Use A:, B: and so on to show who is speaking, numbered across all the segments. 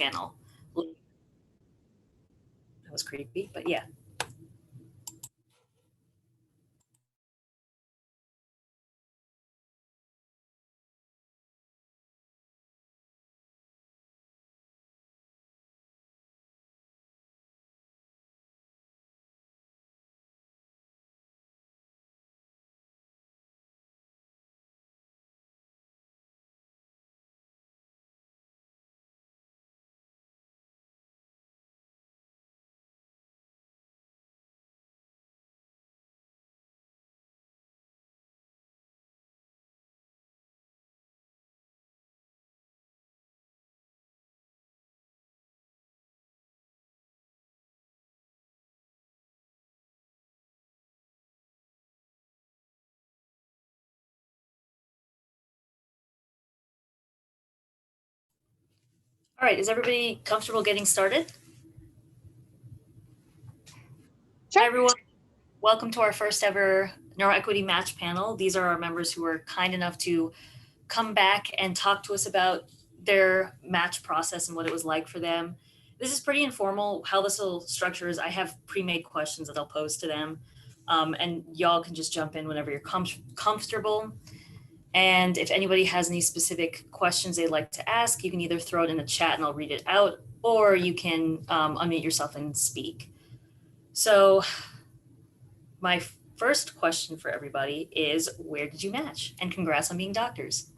A: channel. That was creepy, but yeah. All right, is everybody comfortable getting started?
B: Sure.
A: Hi, everyone. Welcome to our first ever NeuroEquity match panel. These are our members who were kind enough to come back and talk to us about their match process and what it was like for them. This is pretty informal. How this will structure is I have pre-made questions that I'll pose to them, and y'all can just jump in whenever you're comfortable. And if anybody has any specific questions they'd like to ask, you can either throw it in the chat and I'll read it out, or you can unmute yourself and speak. So my first question for everybody is, where did you match? And congrats on being doctors.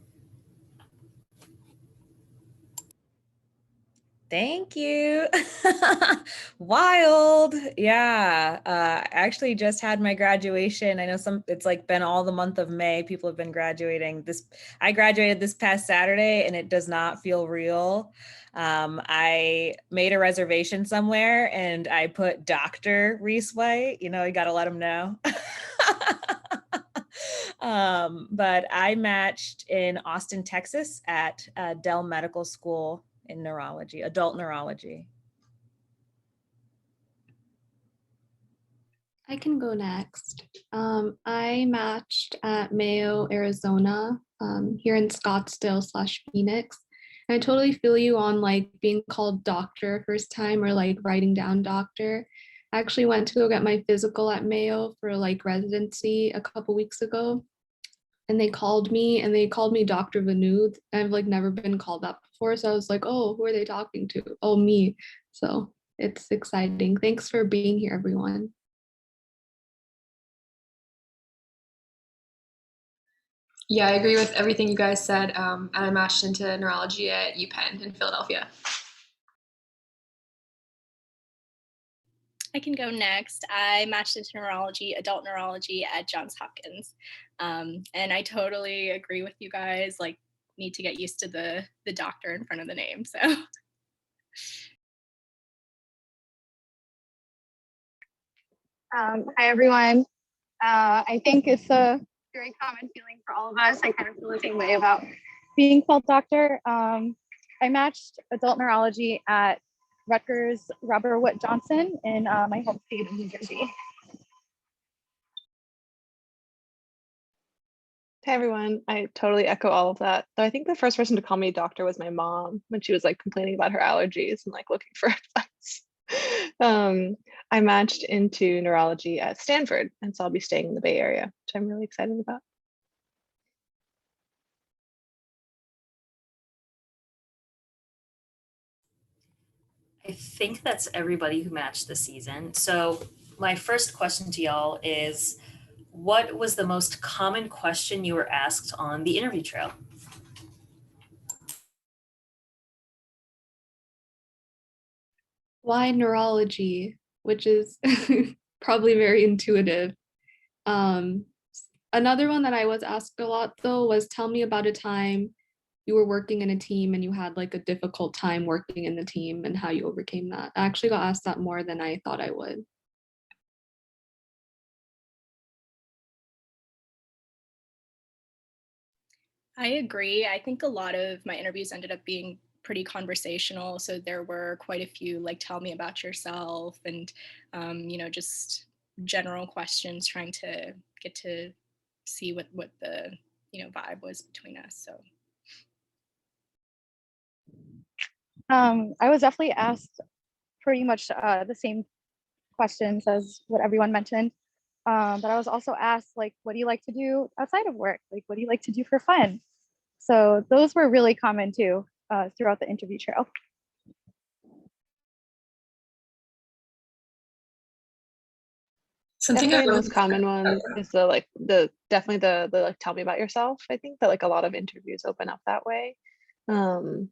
B: Thank you. Wild. Yeah. I actually just had my graduation. I know it's like been all the month of May. People have been graduating. I graduated this past Saturday and it does not feel real. I made a reservation somewhere and I put Dr. Reese White, you got to let them know. But I matched in Austin, Texas at Dell Medical School in neurology, adult neurology.
C: I can go next. I matched at Mayo, Arizona, here in Scottsdale/Phoenix. And I totally feel you on like being called doctor first time or like writing down doctor. I actually went to go get my physical at Mayo for like residency a couple weeks ago. And they called me Dr. Vanud. I've like never been called that before. So I was like, oh, who are they talking to? Oh, me. So it's exciting. Thanks for being here, everyone.
D: Yeah, I agree with everything you guys said. And I matched into neurology at UPenn in Philadelphia.
E: I can go next. I matched into adult neurology at Johns Hopkins. And I totally agree with you guys, like need to get used to the doctor in front of the name, so.
F: Hi, everyone. I think it's a very common feeling for all of us. I kind of feel the same way about being called doctor. I matched adult neurology at Rutgers Robert Wood Johnson in my home state of New Jersey.
G: Hey everyone, I totally echo all of that. Though I think the first person to call me doctor was my mom when she was like complaining about her allergies and like looking for advice. I matched into neurology at Stanford, and so I'll be staying in the Bay Area, which I'm really excited about.
A: I think that's everybody who matched this season. So my first question to y'all is, what was the most common question you were asked on the interview trail?
C: Why neurology, which is probably very intuitive. Another one that I was asked a lot though was, tell me about a time you were working in a team and you had like a difficult time working in the team and how you overcame that. I actually got asked that more than I thought I would.
E: I agree. I think a lot of my interviews ended up being pretty conversational. So there were quite a few like, tell me about yourself and, just general questions, trying to get to see what the, vibe was between us. So.
F: I was definitely asked pretty much the same questions as what everyone mentioned. But I was also asked, like, what do you like to do outside of work? Like, what do you like to do for fun? So those were really common too throughout the interview trail.
D: Something I
G: Definitely the
D: really
G: most common one is definitely the like tell me about yourself. I think that like a lot of interviews open up that way. Um,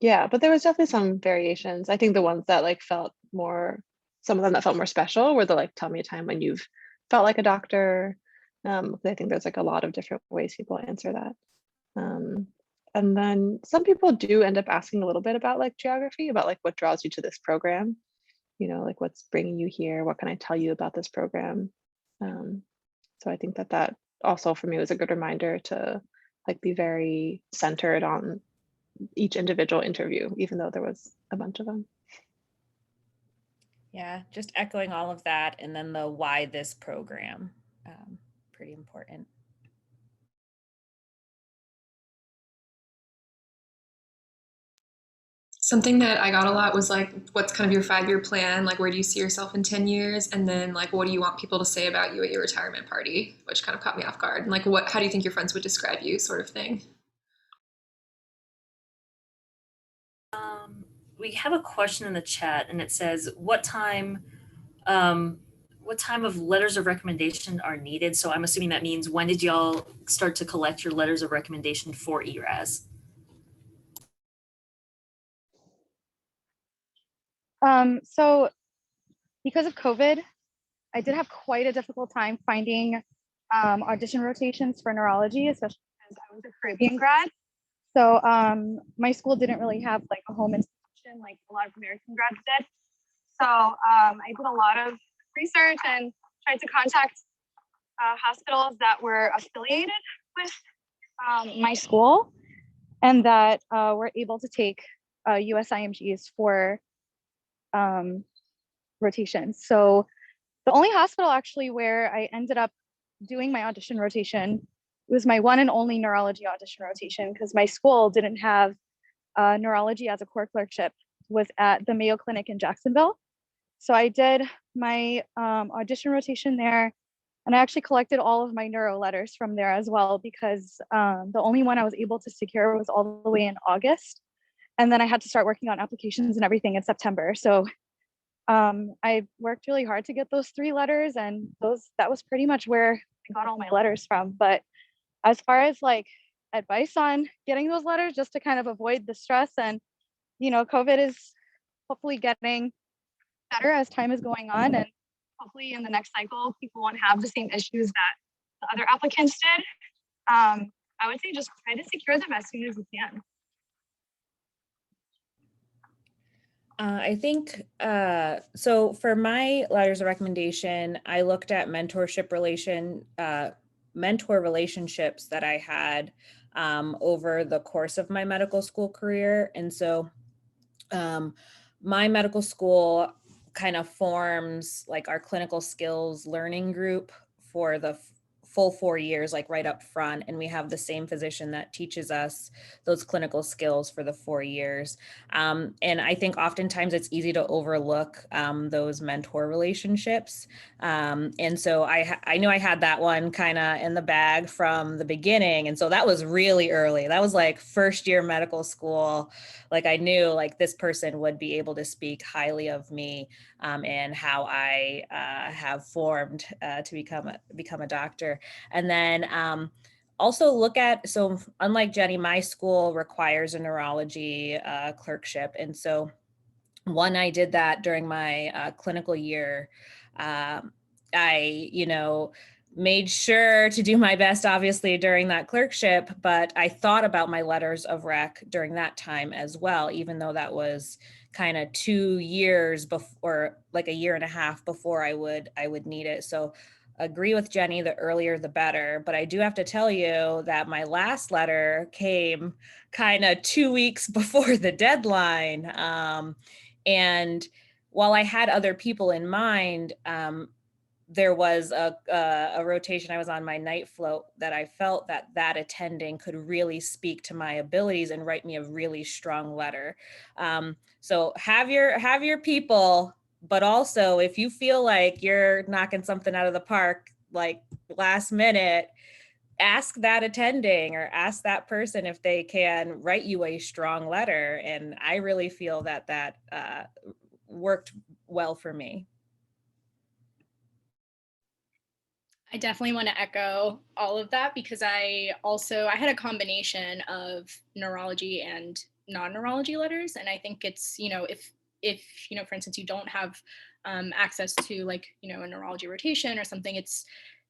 G: yeah, but there was definitely some variations. I think the ones that like felt more, some of them that felt more special were the like tell me a time when you've felt like a doctor. I think there's like a lot of different ways people answer that. And then some people do end up asking a little bit about like geography, about like what draws you to this program, you know, like what's bringing you here, what can I tell you about this program. um, so I think that that also for me was a good reminder to like be very centered on each individual interview, even though there was a bunch of them.
B: Yeah, just echoing all of that, and then the why this program, pretty important.
D: Something that I got a lot was like, what's kind of your 5-year plan? Like, where do you see yourself in 10 years? And then like, what do you want people to say about you at your retirement party? Which kind of caught me off guard. And like, how do you think your friends would describe you, sort of thing?
A: We have a question in the chat, and it says, what time of letters of recommendation are needed? So I'm assuming that means, when did y'all start to collect your letters of recommendation for ERAS?
F: So because of COVID, I did have quite a difficult time finding audition rotations for neurology, especially because I was a Caribbean grad. So my school didn't really have like a home institution like a lot of American grads did. So I did a lot of research and tried to contact hospitals that were affiliated with my school and that were able to take USIMGs for rotations. So the only hospital actually where I ended up doing my audition rotation was my one and only neurology audition rotation, because my school didn't have neurology as a core clerkship, was at the Mayo Clinic in Jacksonville. So I did my audition rotation there, and I actually collected all of my neuro letters from there as well, because the only one I was able to secure was all the way in August. And then I had to start working on applications and everything in September. So I worked really hard to get those 3 letters, and that was pretty much where I got all my letters from. But as far as like advice on getting those letters, just to kind of avoid the stress, and COVID is hopefully getting better as time is going on, and hopefully in the next cycle people won't have the same issues that the other applicants did. I would say just try to secure them as soon as you can.
B: I think, so for my letters of recommendation, I looked at mentor relationships that I had over the course of my medical school career. And so my medical school kind of forms like our clinical skills learning group for the full 4 years, like right up front. And we have the same physician that teaches us those clinical skills for the 4 years. And I think oftentimes it's easy to overlook those mentor relationships. And so I knew I had that one kind of in the bag from the beginning. And so that was really early. That was like first year medical school. Like I knew like this person would be able to speak highly of me and how I have formed to become a doctor. And then also look at, so unlike Jenny, my school requires a neurology clerkship. And so I did that during my clinical year. I made sure to do my best, obviously, during that clerkship, but I thought about my letters of rec during that time as well, even though that was kind of 2 years before, like a year and a half before I would need it. So agree with Jenny, the earlier the better. But I do have to tell you that my last letter came kind of 2 weeks before the deadline. And while I had other people in mind, there was a rotation. I was on my night float that I felt that attending could really speak to my abilities and write me a really strong letter. So have your people, but also if you feel like you're knocking something out of the park, like last minute, ask that attending or ask that person if they can write you a strong letter. And I really feel that worked well for me.
E: I definitely want to echo all of that because I had a combination of neurology and non-neurology letters. And I think it's, if for instance, you don't have access to like, a neurology rotation or something,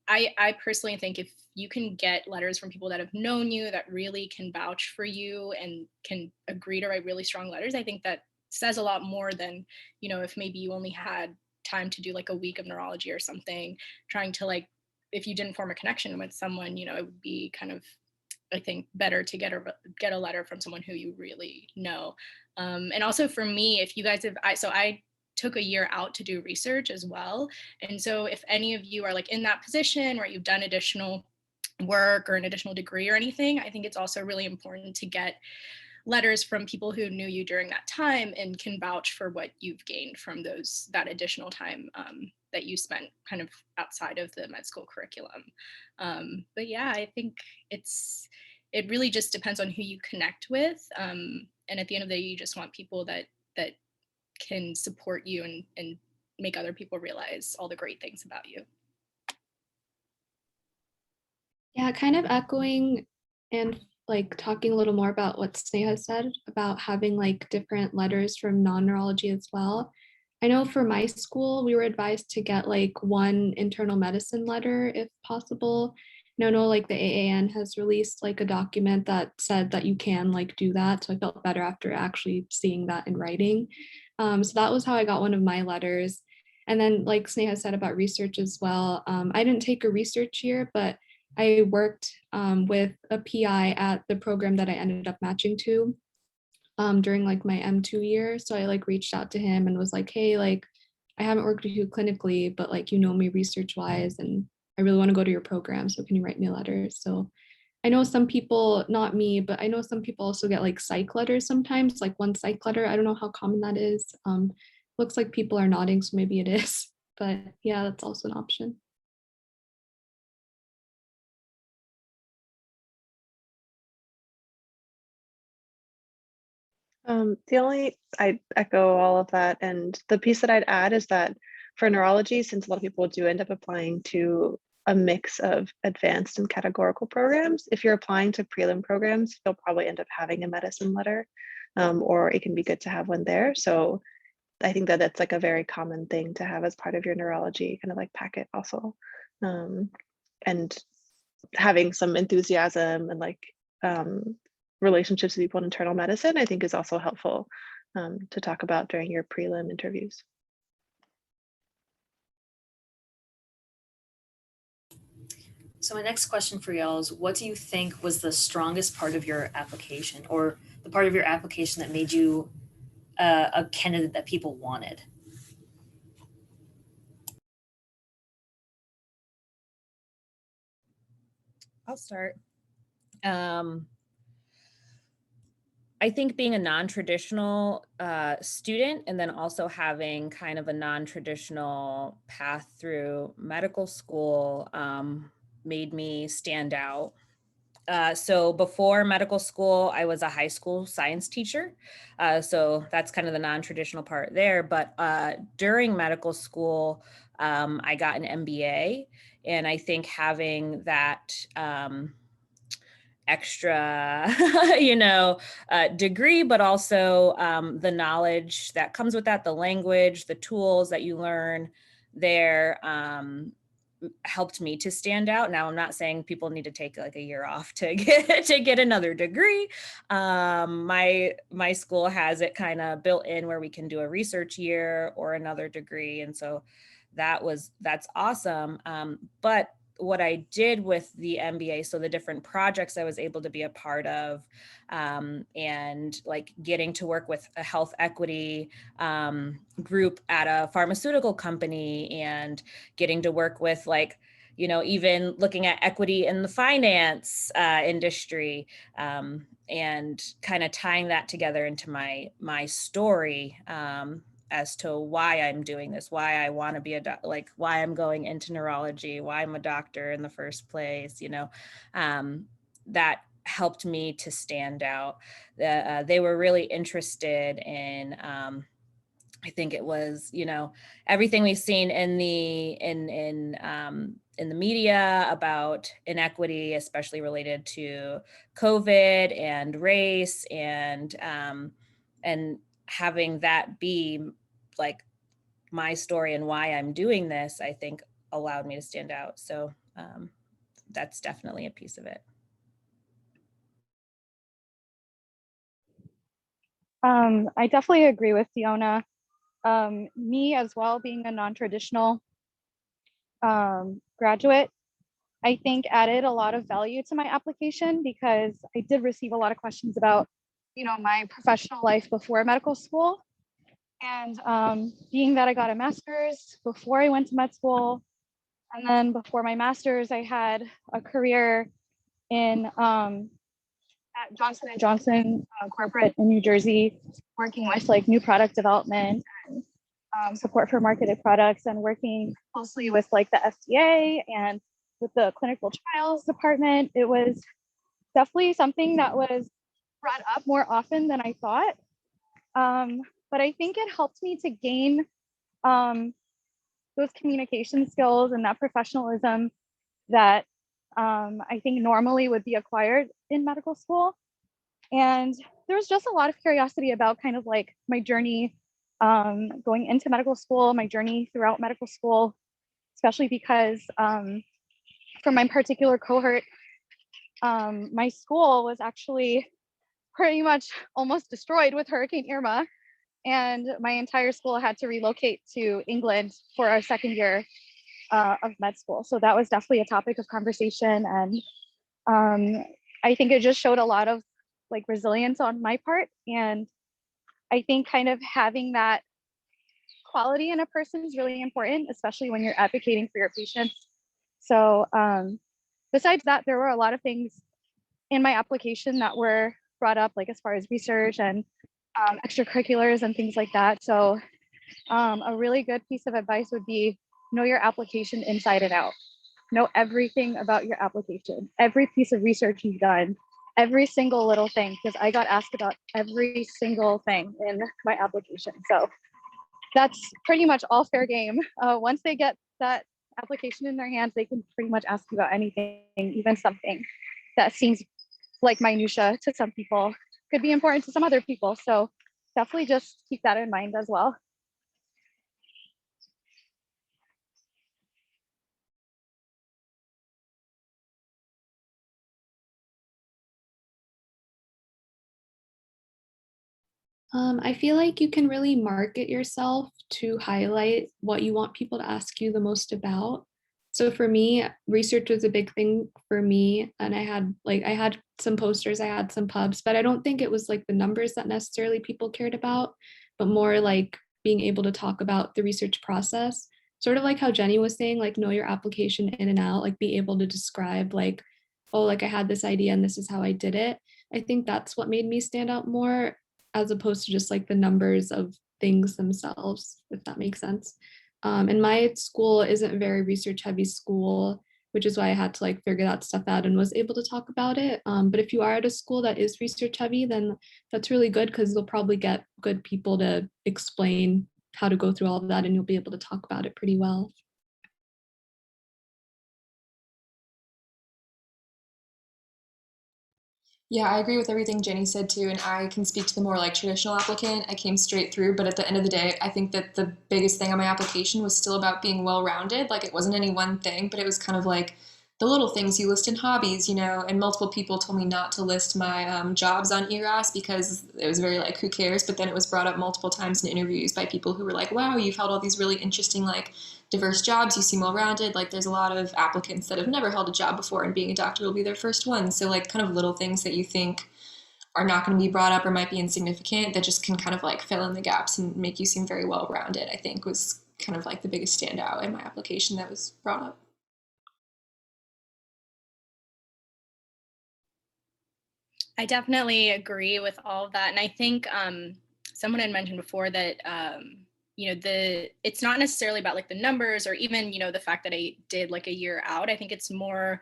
E: I personally think if you can get letters from people that have known you, that really can vouch for you and can agree to write really strong letters, I think that says a lot more than, if maybe you only had time to do like a week of neurology or something, trying to like, if you didn't form a connection with someone, it would be kind of, I think, better to get a letter from someone who you really know. And also for me, if you guys have, I took a year out to do research as well. And so if any of you are like in that position where you've done additional work or an additional degree or anything, I think it's also really important to get letters from people who knew you during that time and can vouch for what you've gained from that additional time that you spent kind of outside of the med school curriculum. But yeah, I think it really just depends on who you connect with. And at the end of the day, you just want people that can support you and make other people realize all the great things about you.
C: Yeah, kind of echoing and like talking a little more about what Sneha said about having like different letters from non-neurology as well. I know for my school, we were advised to get like one internal medicine letter if possible. And I know like the AAN has released like a document that said that you can like do that. So I felt better after actually seeing that in writing. So that was how I got one of my letters. And then like Sneha said about research as well. I didn't take a research year, but I worked with a PI at the program that I ended up matching to during like my M2 year. So I like reached out to him and was like, hey, like I haven't worked with you clinically, but like me research wise, and I really want to go to your program. So can you write me a letter? So I know some people, not me, but I know some people also get like psych letters sometimes, like one psych letter. I don't know how common that is. Looks like people are nodding, so maybe it is. But yeah, that's also an option.
G: I echo all of that. And the piece that I'd add is that for neurology, since a lot of people do end up applying to a mix of advanced and categorical programs, if you're applying to prelim programs, you'll probably end up having a medicine letter, or it can be good to have one there. So I think that that's like a very common thing to have as part of your neurology kind of like packet also. And having some enthusiasm and like relationships with people in internal medicine, I think is also helpful to talk about during your prelim interviews.
A: So my next question for y'all is, what do you think was the strongest part of your application, or the part of your application that made you a candidate that people wanted?
B: I'll start. I think being a non-traditional student, and then also having kind of a non-traditional path through medical school made me stand out. So before medical school, I was a high school science teacher. So that's kind of the non-traditional part there. But during medical school, I got an MBA. And I think having that extra, degree, but also the knowledge that comes with that, the language, the tools that you learn there, helped me to stand out. Now, I'm not saying people need to take like a year off to get another degree. My school has it kind of built in where we can do a research year or another degree, and so that's awesome. But what I did with the MBA, so the different projects I was able to be a part of, and like getting to work with a health equity group at a pharmaceutical company, and getting to work with like, you know, even looking at equity in the finance industry, and kind of tying that together into my story, as to why I'm doing this, why I want to be like why I'm going into neurology, why I'm a doctor in the first place, you know, that helped me to stand out. They were really interested in, I think it was, you know, everything we've seen in the media about inequity, especially related to COVID and race, and having that be like my story and why I'm doing this, I think allowed me to stand out. So that's definitely a piece of it.
F: I definitely agree with Fiona. Me as well, being a non-traditional graduate, I think added a lot of value to my application, because I did receive a lot of questions about, you know, my professional life before medical school. And being that I got a master's before I went to med school, and then before my master's, I had a career in at Johnson and Johnson corporate in New Jersey, working with like new product development and support for marketed products, and working closely with like the FDA and with the clinical trials department. It was definitely something that was brought up more often than I thought. But I think it helped me to gain those communication skills and that professionalism that I think normally would be acquired in medical school. And there was just a lot of curiosity about kind of like my journey going into medical school, my journey throughout medical school, especially because for my particular cohort, my school was actually pretty much almost destroyed with Hurricane Irma. And my entire school had to relocate to England for our second year of med school. So that was definitely a topic of conversation. And I think it just showed a lot of like resilience on my part. And I think kind of having that quality in a person is really important, especially when you're advocating for your patients. So besides that, there were a lot of things in my application that were brought up, like as far as research and extracurriculars and things like that. So a really good piece of advice would be know your application inside and out. Know everything about your application, every piece of research you've done, every single little thing, because I got asked about every single thing in my application. So that's pretty much all fair game. Once they get that application in their hands, they can pretty much ask you about anything, even something that seems like minutia to some people could be important to some other people. So definitely just keep that in mind as well.
C: I feel like you can really market yourself to highlight what you want people to ask you the most about. So for me, research was a big thing for me. And I had some posters, I had some pubs, but I don't think it was like the numbers that necessarily people cared about, but more like being able to talk about the research process. Sort of like how Jenny was saying, like know your application in and out, like be able to describe like, oh, like I had this idea and this is how I did it. I think that's what made me stand out more, as opposed to just like the numbers of things themselves, if that makes sense. And my school isn't a very research heavy school, which is why I had to like figure that stuff out and was able to talk about it. But if you are at a school that is research heavy, then that's really good, because they'll probably get good people to explain how to go through all of that, and you'll be able to talk about it pretty well.
D: Yeah, I agree with everything Jenny said too, and I can speak to the more like traditional applicant. I came straight through, but at the end of the day, I think that the biggest thing on my application was still about being well-rounded. Like it wasn't any one thing, but it was kind of like the little things you list in hobbies, you know, and multiple people told me not to list my jobs on ERAS because it was very like, who cares? But then it was brought up multiple times in interviews by people who were like, wow, you've held all these really interesting like diverse jobs, you seem well-rounded. Like there's a lot of applicants that have never held a job before, and being a doctor will be their first one. So like kind of little things that you think are not going to be brought up or might be insignificant that just can kind of like fill in the gaps and make you seem very well-rounded, I think was kind of like the biggest standout in my application that was brought up.
E: I definitely agree with all of that. And I think someone had mentioned before that, it's not necessarily about like the numbers or even, the fact that I did like a year out. I think it's more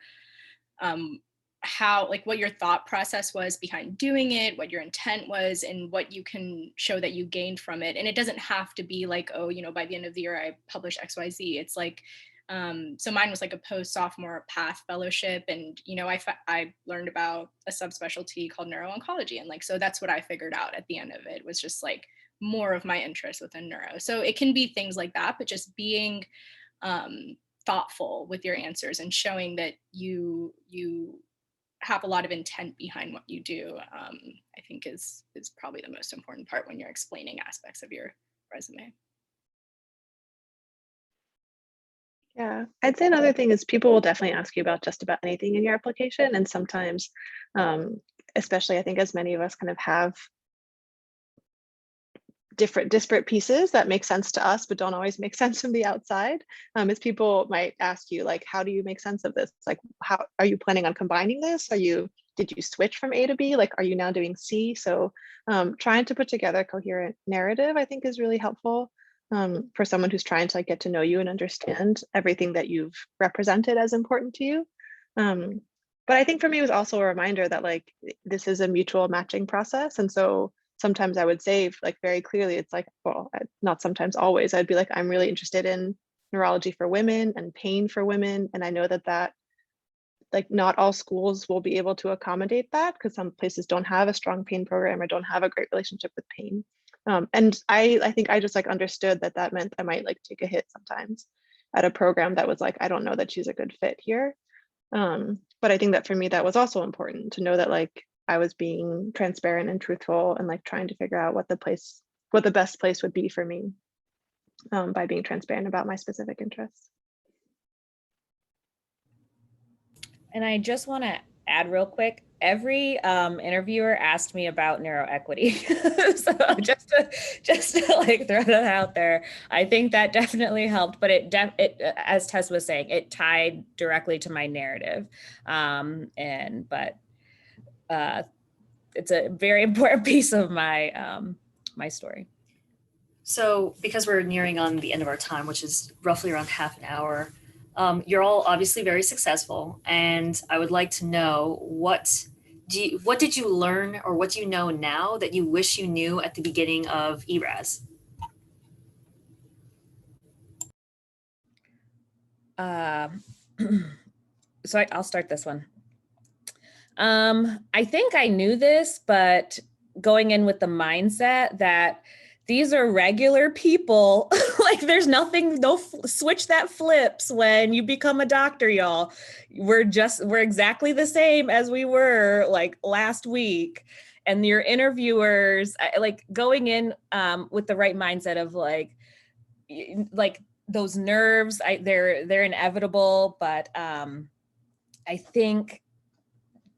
E: how, like what your thought process was behind doing it, what your intent was, and what you can show that you gained from it. And it doesn't have to be like, oh, by the end of the year, I publish XYZ. It's like, so mine was like a post-sophomore path fellowship, and I learned about a subspecialty called neuro-oncology, and like so that's what I figured out at the end of it, was just like more of my interest within neuro. So it can be things like that, but just being thoughtful with your answers and showing that you have a lot of intent behind what you do, I think is probably the most important part when you're explaining aspects of your resume.
G: Yeah, I'd say another thing is people will definitely ask you about just about anything in your application. And sometimes, especially I think as many of us kind of have different disparate pieces that make sense to us, but don't always make sense from the outside, is people might ask you like, how do you make sense of this? Like, how are you planning on combining this? Did you switch from A to B? Like, are you now doing C? So trying to put together a coherent narrative, I think is really helpful. For someone who's trying to like get to know you and understand everything that you've represented as important to you. But I think for me, it was also a reminder that like, this is a mutual matching process. And so sometimes I would say like very clearly, it's like, well, not sometimes, always, I'd be like, I'm really interested in neurology for women and pain for women. And I know that like not all schools will be able to accommodate that because some places don't have a strong pain program or don't have a great relationship with pain. And I think I just like understood that meant I might like take a hit sometimes at a program that was like, I don't know that she's a good fit here. But I think that for me, that was also important to know that like I was being transparent and truthful and like trying to figure out what the best place would be for me, by being transparent about my specific interests.
B: And I just want to add real quick, every interviewer asked me about NeuroEquity. So just to like throw that out there, I think that definitely helped, but it as Tess was saying, it tied directly to my narrative. It's a very important piece of my my story.
A: So because we're nearing on the end of our time, which is roughly around half an hour, you're all obviously very successful, and I would like to know what did you learn, or what do you know now that you wish you knew at the beginning of ERAS?
B: So I'll start this one. I think I knew this, but going in with the mindset that these are regular people, like there's nothing, no switch that flips when you become a doctor, y'all. We're exactly the same as we were like last week. And your interviewers, like going in with the right mindset of like those nerves, they're inevitable, but I think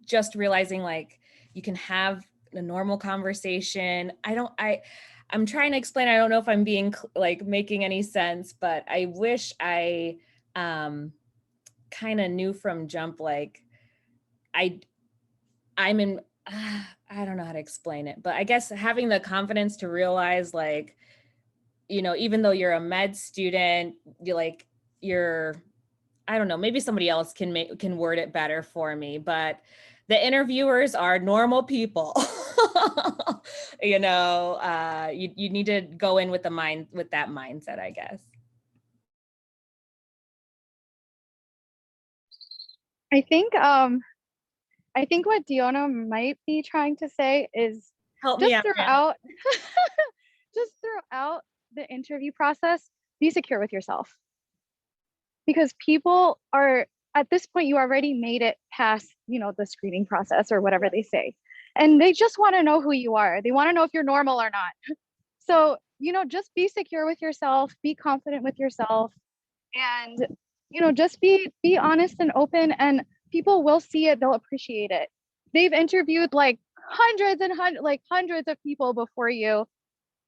B: just realizing like you can have a normal conversation. I'm trying to explain, I don't know if I'm being like making any sense, but I wish I kind of knew from jump, like I'm in, I don't know how to explain it, but I guess having the confidence to realize like, even though you're a med student, I don't know, maybe somebody else can word it better for me, but the interviewers are normal people. You need to go in with that mindset, I guess.
F: I think what Diona might be trying to say is
B: Help me out.
F: Just throughout the interview process, be secure with yourself. Because people are, at this point, you already made it past, the screening process or whatever they say. And they just want to know who you are. They want to know if you're normal or not. So, just be secure with yourself, be confident with yourself, And, just be honest and open, and people will see it, they'll appreciate it. They've interviewed like hundreds of people before you,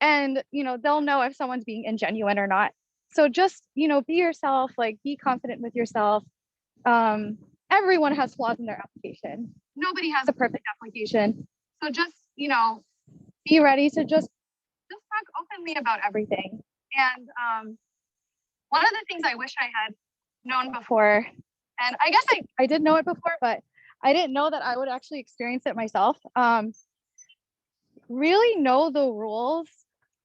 F: and they'll know if someone's being ingenuine or not. So just be yourself, like be confident with yourself. Everyone has flaws in their application. Nobody has a perfect application. So just be ready to just talk openly about everything. And one of the things I wish I had known before, and I guess I did know it before, but I didn't know that I would actually experience it myself. Really know the rules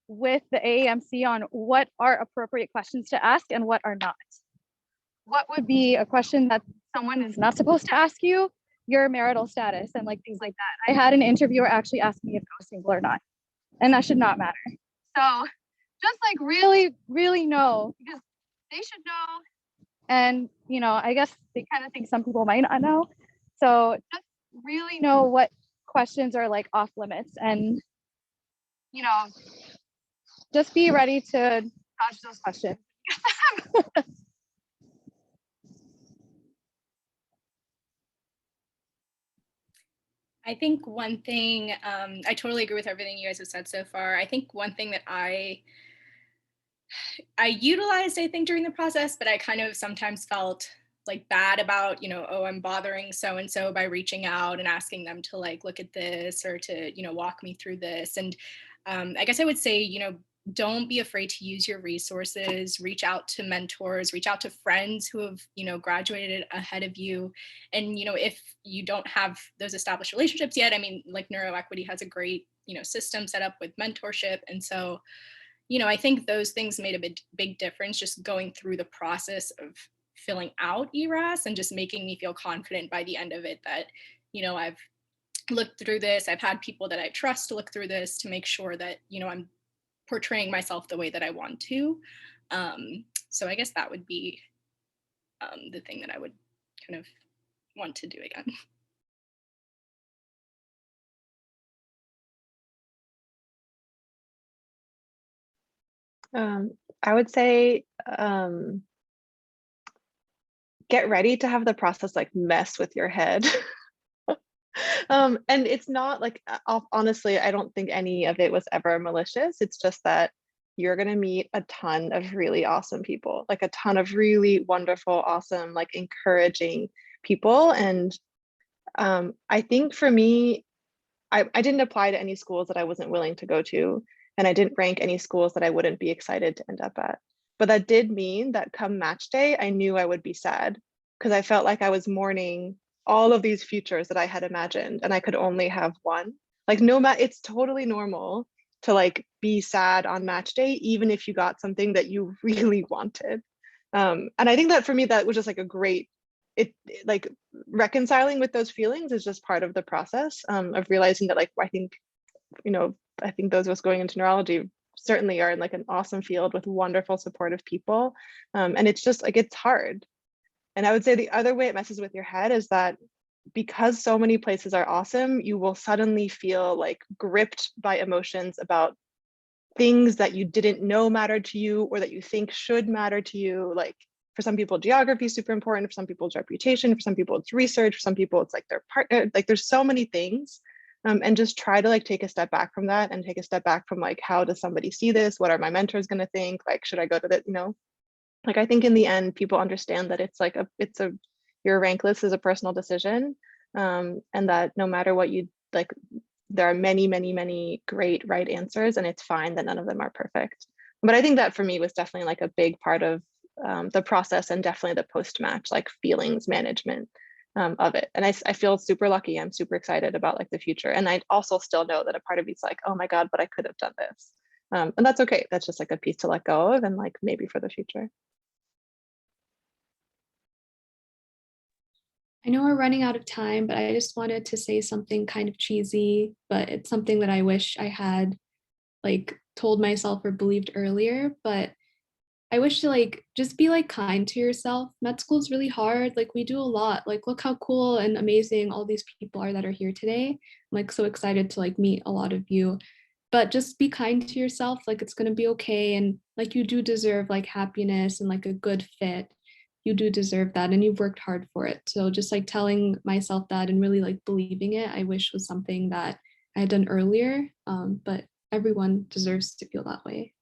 F: with the AAMC on what are appropriate questions to ask and what are not. What would be a question that someone is not supposed to ask you? Your marital status and like things like that. I had an interviewer actually ask me if I was single or not, and that should not matter. So just like really know, because they should know. And I guess they kind of think some people might not know. So just really know what questions are like off limits, and just be ready to dodge those questions.
E: I think one thing, I totally agree with everything you guys have said so far. I think one thing that I utilized, I think, during the process, but I kind of sometimes felt like bad about, oh, I'm bothering so-and-so by reaching out and asking them to like look at this or to, walk me through this. And I guess I would say, don't be afraid to use your resources, reach out to mentors, reach out to friends who have, graduated ahead of you. And, if you don't have those established relationships yet, I mean, like NeuroEquity has a great, system set up with mentorship. And so, I think those things made a big difference, just going through the process of filling out ERAS and just making me feel confident by the end of it that, I've looked through this. I've had people that I trust to look through this to make sure that, I'm portraying myself the way that I want to. So I guess that would be the thing that I would kind of want to do again.
G: I would say get ready to have the process like mess with your head. And it's not like, honestly, I don't think any of it was ever malicious. It's just that you're going to meet a ton of really awesome people, like a ton of really wonderful, awesome, like encouraging people. And I think for me, I didn't apply to any schools that I wasn't willing to go to, and I didn't rank any schools that I wouldn't be excited to end up at. But that did mean that come match day, I knew I would be sad because I felt like I was mourning all of these futures that I had imagined and I could only have one. Like it's totally normal to like be sad on match day, even if you got something that you really wanted. And I think that for me, that was just like a great, like reconciling with those feelings is just part of the process of realizing that like I think those of us going into neurology certainly are in like an awesome field with wonderful supportive people, and it's just like it's hard. And I would say the other way it messes with your head is that because so many places are awesome, you will suddenly feel like gripped by emotions about things that you didn't know mattered to you or that you think should matter to you. Like for some people, geography is super important. For some people, it's reputation. For some people, it's research. For some people, it's like their partner. Like there's so many things. And just try to like take a step back from that and take a step back from like, how does somebody see this? What are my mentors going to think? Like, should I go to that? Like, I think in the end, people understand that it's like your rank list is a personal decision. And that no matter what you like, there are many great right answers, and it's fine that none of them are perfect. But I think that for me was definitely like a big part of the process, and definitely the post-match like feelings management of it. And I feel super lucky. I'm super excited about like the future. And I also still know that a part of me's like, oh my God, but I could have done this. And that's okay. That's just like a piece to let go of, and like maybe for the future.
C: I know we're running out of time, but I just wanted to say something kind of cheesy, but it's something that I wish I had like told myself or believed earlier. But I wish to like just be like kind to yourself. Med school is really hard. Like we do a lot. Like look how cool and amazing all these people are that are here today. I'm like so excited to like meet a lot of you. But just be kind to yourself. Like it's gonna be okay. And like you do deserve like happiness and like a good fit. You do deserve that and you've worked hard for it. So just like telling myself that and really like believing it, I wish was something that I had done earlier. But everyone deserves to feel that way.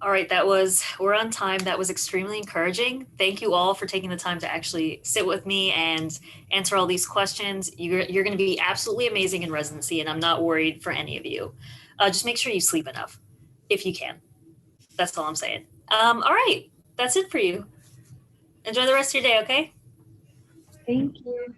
A: All right, we're on time. That was extremely encouraging. Thank you all for taking the time to actually sit with me and answer all these questions. You're going to be absolutely amazing in residency, and I'm not worried for any of you. Just make sure you sleep enough if you can. That's all I'm saying. All right, that's it for you. Enjoy the rest of your day, okay?
C: Thank you.